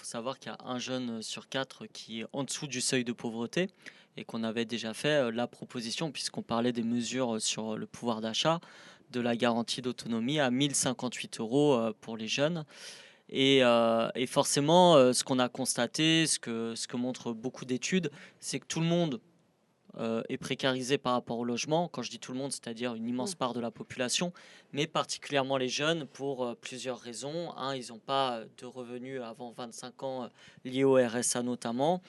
savoir qu'il y a un jeune sur quatre qui est en dessous du seuil de pauvreté et qu'on avait déjà fait la proposition, puisqu'on parlait des mesures sur le pouvoir d'achat, de la garantie d'autonomie à 1058 euros pour les jeunes. Et forcément, ce qu'on a constaté, ce que montrent beaucoup d'études, c'est que tout le monde est précarisé par rapport au logement. Quand je dis tout le monde, c'est-à-dire une immense part de la population, mais particulièrement les jeunes pour plusieurs raisons. Un, ils n'ont pas de revenus avant 25 ans liés au RSA notamment.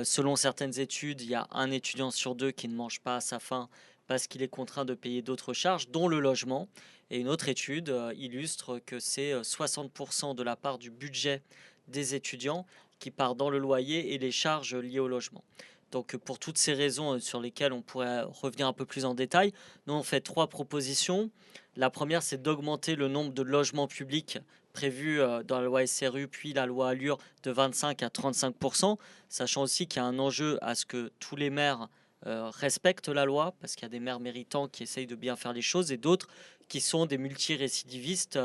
Selon certaines études, il y a un étudiant sur deux qui ne mange pas à sa faim parce qu'il est contraint de payer d'autres charges, dont le logement. Et une autre étude illustre que c'est 60% de la part du budget des étudiants qui part dans le loyer et les charges liées au logement. Donc pour toutes ces raisons sur lesquelles on pourrait revenir un peu plus en détail, nous on fait trois propositions. La première, c'est d'augmenter le nombre de logements publics prévus dans la loi SRU puis la loi Allure de 25 à 35%, sachant aussi qu'il y a un enjeu à ce que tous les maires respectent la loi, parce qu'il y a des maires méritants qui essayent de bien faire les choses et d'autres qui sont des multirécidivistes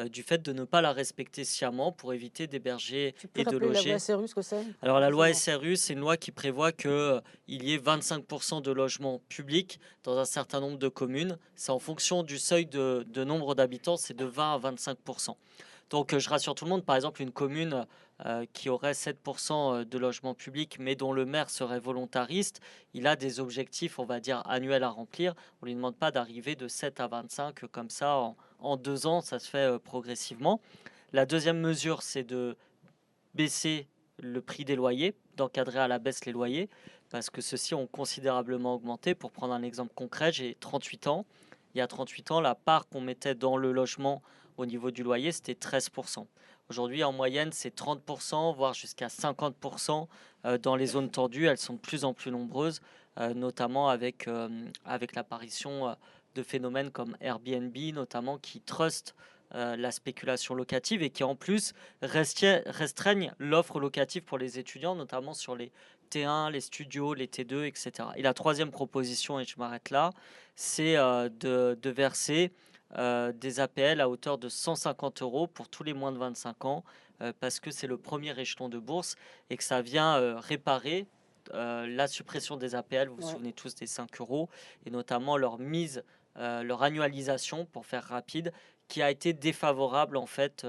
du fait de ne pas la respecter sciemment pour éviter d'héberger Tu peux et de rappeler la loi loger. SRU, ce que c'est? Alors la loi Précisément. SRU, c'est une loi qui prévoit que il y ait 25% de logements publics dans un certain nombre de communes. C'est en fonction du seuil de nombre d'habitants, c'est de 20 à 25%. Donc je rassure tout le monde, par exemple une commune qui aurait 7% de logements publics mais dont le maire serait volontariste, il a des objectifs, on va dire, annuels à remplir. On ne lui demande pas d'arriver de 7 à 25 comme ça en 2 ans, ça se fait progressivement. La deuxième mesure, c'est de baisser le prix des loyers, d'encadrer à la baisse les loyers, parce que ceux-ci ont considérablement augmenté. Pour prendre un exemple concret, j'ai 38 ans. Il y a 38 ans, la part qu'on mettait dans le logement au niveau du loyer, c'était 13%. Aujourd'hui, en moyenne, c'est 30%, voire jusqu'à 50% dans les zones tendues. Elles sont de plus en plus nombreuses, notamment avec l'apparition de phénomènes comme Airbnb, notamment qui trustent la spéculation locative et qui en plus restreignent l'offre locative pour les étudiants, notamment sur les T1, les studios, les T2, etc. Et la troisième proposition, et je m'arrête là, c'est de verser des APL à hauteur de 150 euros pour tous les moins de 25 ans, parce que c'est le premier échelon de bourse et que ça vient réparer la suppression des APL, vous vous Ouais. souvenez tous des 5 euros, et notamment leur mise, leur annualisation, pour faire rapide, qui a été défavorable en fait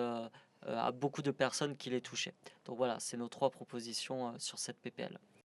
à beaucoup de personnes qui les touchaient. Donc voilà, c'est nos trois propositions sur cette PPL.